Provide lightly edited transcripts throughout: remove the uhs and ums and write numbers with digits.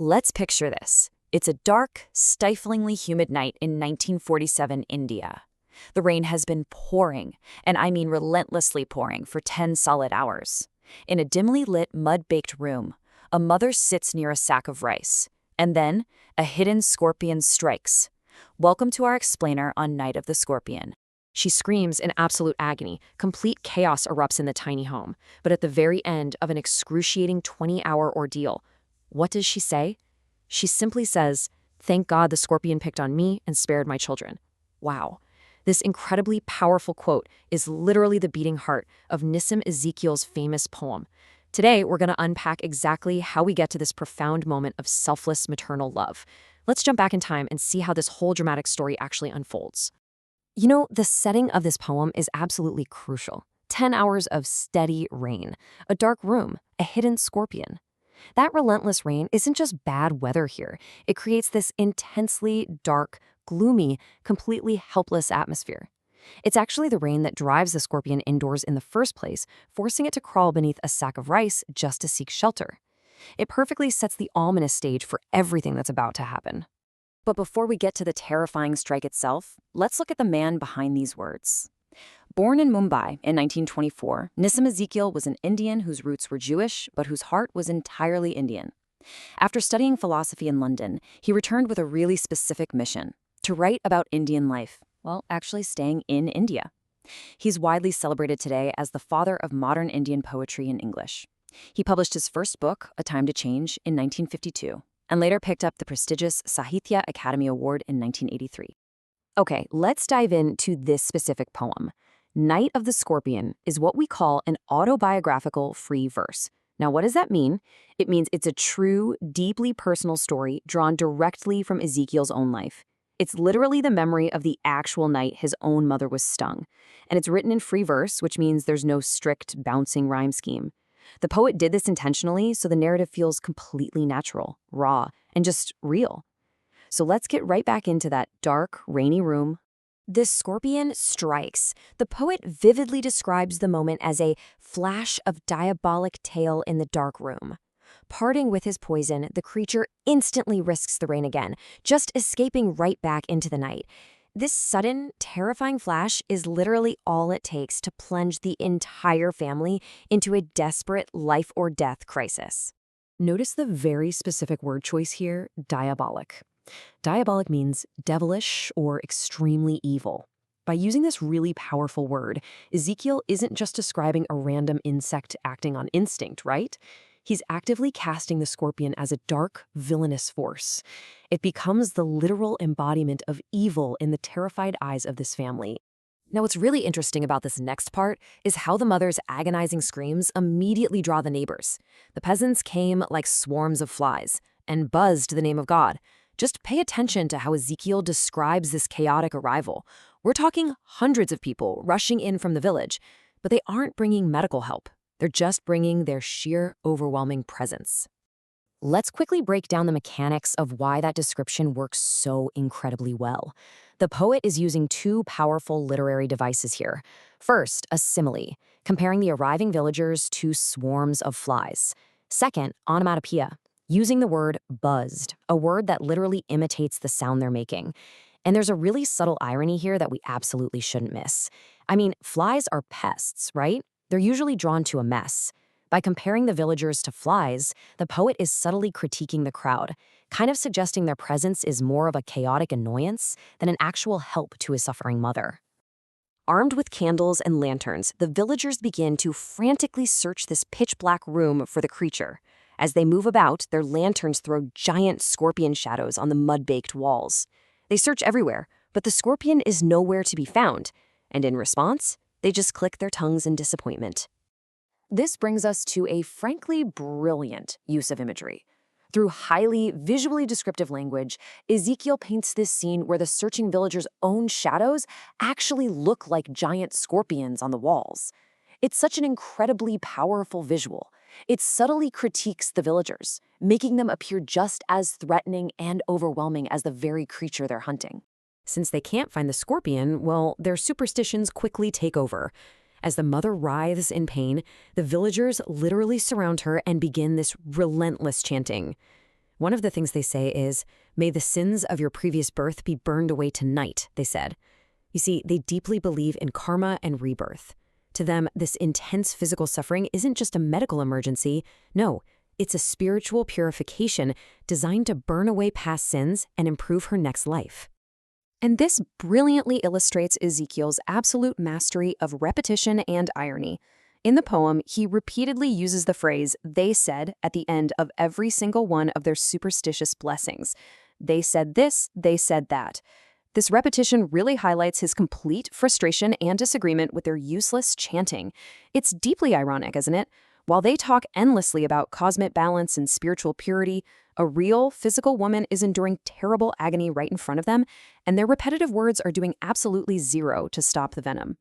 Let's picture this. It's a dark, stiflingly humid night in 1947 India. The rain has been pouring, and I mean relentlessly pouring, for 10 solid hours. In a dimly lit, mud-baked room, a mother sits near a sack of rice. And then, a hidden scorpion strikes. Welcome to our explainer on Night of the Scorpion. She screams in absolute agony. Complete chaos erupts in the tiny home. But at the very end of an excruciating 20-hour ordeal, what does she say? She simply says, "Thank God the scorpion picked on me and spared my children." Wow. This incredibly powerful quote is literally the beating heart of Nissim Ezekiel's famous poem. Today, we're going to unpack exactly how we get to this profound moment of selfless maternal love. Let's jump back in time and see how this whole dramatic story actually unfolds. You know, the setting of this poem is absolutely crucial. 10 hours of steady rain, a dark room, a hidden scorpion. That relentless rain isn't just bad weather here. It creates this intensely dark, gloomy, completely helpless atmosphere. It's actually the rain that drives the scorpion indoors in the first place, forcing it to crawl beneath a sack of rice just to seek shelter. It perfectly sets the ominous stage for everything that's about to happen. But before we get to the terrifying strike itself, let's look at the man behind these words. Born in Mumbai in 1924, Nissim Ezekiel was an Indian whose roots were Jewish, but whose heart was entirely Indian. After studying philosophy in London, he returned with a really specific mission: to write about Indian life, well, actually staying in India. He's widely celebrated today as the father of modern Indian poetry in English. He published his first book, A Time to Change, in 1952, and later picked up the prestigious Sahitya Academy Award in 1983. Okay, let's dive into this specific poem. Night of the Scorpion is what we call an autobiographical free verse. Now, what does that mean? It means it's a true, deeply personal story drawn directly from Ezekiel's own life. It's literally the memory of the actual night his own mother was stung. And it's written in free verse, which means there's no strict, bouncing rhyme scheme. The poet did this intentionally, so the narrative feels completely natural, raw, and just real. So let's get right back into that dark, rainy room. This scorpion strikes. The poet vividly describes the moment as a flash of diabolic tail in the dark room. Parting with his poison, the creature instantly risks the rain again, just escaping right back into the night. This sudden, terrifying flash is literally all it takes to plunge the entire family into a desperate life-or-death crisis. Notice the very specific word choice here, diabolic. Diabolic means devilish or extremely evil. By using this really powerful word, Ezekiel isn't just describing a random insect acting on instinct, right? He's actively casting the scorpion as a dark, villainous force. It becomes the literal embodiment of evil in the terrified eyes of this family. Now, what's really interesting about this next part is how the mother's agonizing screams immediately draw the neighbors. The peasants came like swarms of flies and buzzed the name of God. Just pay attention to how Ezekiel describes this chaotic arrival. We're talking hundreds of people rushing in from the village, but they aren't bringing medical help. They're just bringing their sheer, overwhelming presence. Let's quickly break down the mechanics of why that description works so incredibly well. The poet is using two powerful literary devices here. First, a simile, comparing the arriving villagers to swarms of flies. Second, onomatopoeia, using the word buzzed, a word that literally imitates the sound they're making. And there's a really subtle irony here that we absolutely shouldn't miss. I mean, flies are pests, right? They're usually drawn to a mess. By comparing the villagers to flies, the poet is subtly critiquing the crowd, kind of suggesting their presence is more of a chaotic annoyance than an actual help to his suffering mother. Armed with candles and lanterns, the villagers begin to frantically search this pitch-black room for the creature. As they move about, their lanterns throw giant scorpion shadows on the mud-baked walls. They search everywhere, but the scorpion is nowhere to be found, and in response, they just click their tongues in disappointment. This brings us to a frankly brilliant use of imagery. Through highly visually descriptive language, Ezekiel paints this scene where the searching villagers' own shadows actually look like giant scorpions on the walls. It's such an incredibly powerful visual. It subtly critiques the villagers, making them appear just as threatening and overwhelming as the very creature they're hunting. Since they can't find the scorpion, well, their superstitions quickly take over. As the mother writhes in pain, the villagers literally surround her and begin this relentless chanting. One of the things they say is, "May the sins of your previous birth be burned away tonight," they said. You see, they deeply believe in karma and rebirth. To them, this intense physical suffering isn't just a medical emergency. No, it's a spiritual purification designed to burn away past sins and improve her next life. And this brilliantly illustrates Ezekiel's absolute mastery of repetition and irony. In the poem, he repeatedly uses the phrase, "they said," at the end of every single one of their superstitious blessings. They said this, they said that. This repetition really highlights his complete frustration and disagreement with their useless chanting. It's deeply ironic, isn't it? While they talk endlessly about cosmic balance and spiritual purity, a real, physical woman is enduring terrible agony right in front of them, and their repetitive words are doing absolutely zero to stop the venom.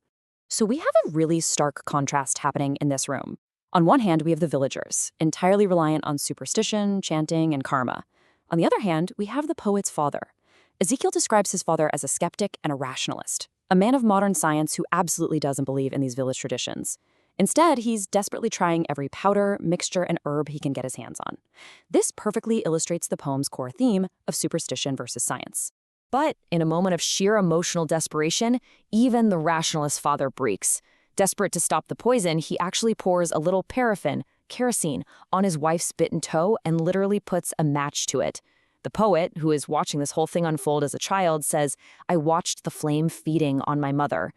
So we have a really stark contrast happening in this room. On one hand, we have the villagers, entirely reliant on superstition, chanting, and karma. On the other hand, we have the poet's father. Ezekiel describes his father as a skeptic and a rationalist, a man of modern science who absolutely doesn't believe in these village traditions. Instead, he's desperately trying every powder, mixture, and herb he can get his hands on. This perfectly illustrates the poem's core theme of superstition versus science. But in a moment of sheer emotional desperation, even the rationalist father breaks. Desperate to stop the poison, he actually pours a little paraffin, kerosene, on his wife's bitten toe and literally puts a match to it. The poet, who is watching this whole thing unfold as a child, says, "I watched the flame feeding on my mother."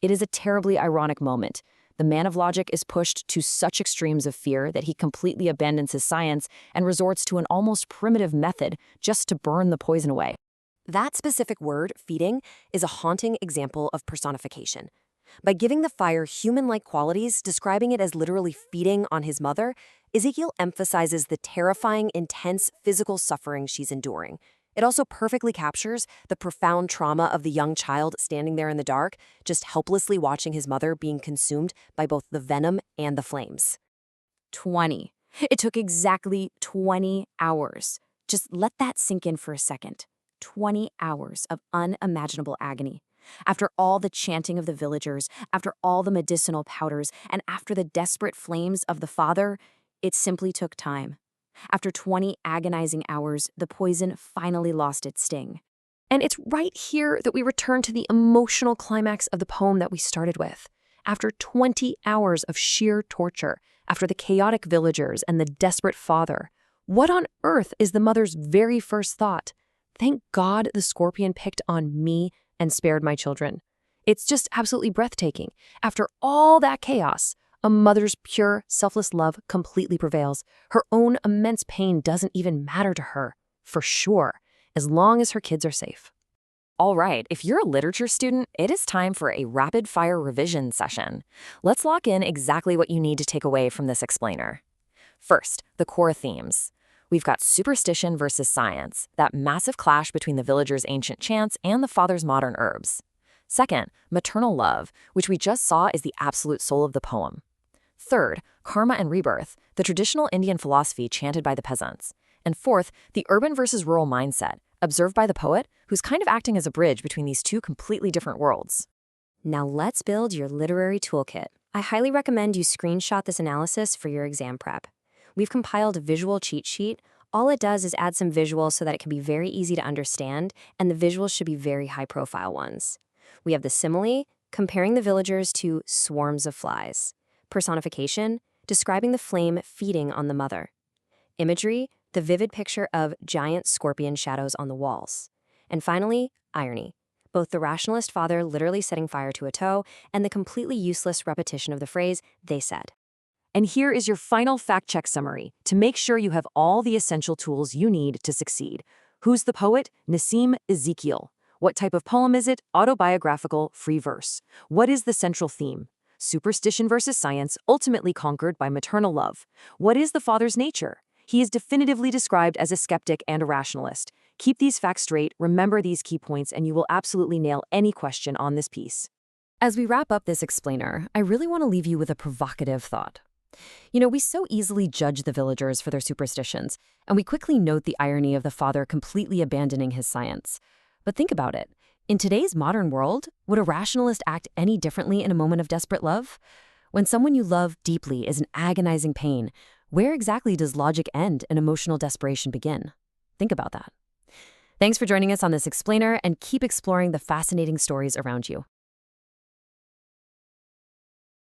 It is a terribly ironic moment. The man of logic is pushed to such extremes of fear that he completely abandons his science and resorts to an almost primitive method just to burn the poison away. That specific word, feeding, is a haunting example of personification. By giving the fire human-like qualities, describing it as literally feeding on his mother, Ezekiel emphasizes the terrifying, intense physical suffering she's enduring. It also perfectly captures the profound trauma of the young child standing there in the dark, just helplessly watching his mother being consumed by both the venom and the flames. 20. It took exactly 20 hours. Just let that sink in for a second. 20 hours of unimaginable agony. After all the chanting of the villagers, after all the medicinal powders, and after the desperate flames of the father, it simply took time. After 20 agonizing hours, the poison finally lost its sting. And it's right here that we return to the emotional climax of the poem that we started with. After 20 hours of sheer torture, after the chaotic villagers and the desperate father, what on earth is the mother's very first thought? Thank God the scorpion picked on me and spared my children. It's just absolutely breathtaking. After all that chaos, a mother's pure, selfless love completely prevails. Her own immense pain doesn't even matter to her, for sure, as long as her kids are safe. All right, if you're a literature student, it is time for a rapid-fire revision session. Let's lock in exactly what you need to take away from this explainer. First, the core themes. We've got superstition versus science, that massive clash between the villagers' ancient chants and the father's modern herbs. Second, maternal love, which we just saw is the absolute soul of the poem. Third, karma and rebirth, the traditional Indian philosophy chanted by the peasants. And fourth, the urban versus rural mindset, observed by the poet, who's kind of acting as a bridge between these two completely different worlds. Now let's build your literary toolkit. I highly recommend you screenshot this analysis for your exam prep. We've compiled a visual cheat sheet. All it does is add some visuals so that it can be very easy to understand, and the visuals should be very high-profile ones. We have the simile, comparing the villagers to swarms of flies. Personification, describing the flame feeding on the mother. Imagery, the vivid picture of giant scorpion shadows on the walls. And finally, irony, both the rationalist father literally setting fire to a toe and the completely useless repetition of the phrase, "they said." And here is your final fact-check summary to make sure you have all the essential tools you need to succeed. Who's the poet? Nissim Ezekiel. What type of poem is it? Autobiographical, free verse. What is the central theme? Superstition versus science, ultimately conquered by maternal love. What is the father's nature? He is definitively described as a skeptic and a rationalist. Keep these facts straight, remember these key points, and you will absolutely nail any question on this piece. As we wrap up this explainer, I really want to leave you with a provocative thought. We so easily judge the villagers for their superstitions, and we quickly note the irony of the father completely abandoning his science. But think about it. In today's modern world, would a rationalist act any differently in a moment of desperate love? When someone you love deeply is in agonizing pain, where exactly does logic end and emotional desperation begin? Think about that. Thanks for joining us on this explainer, and keep exploring the fascinating stories around you.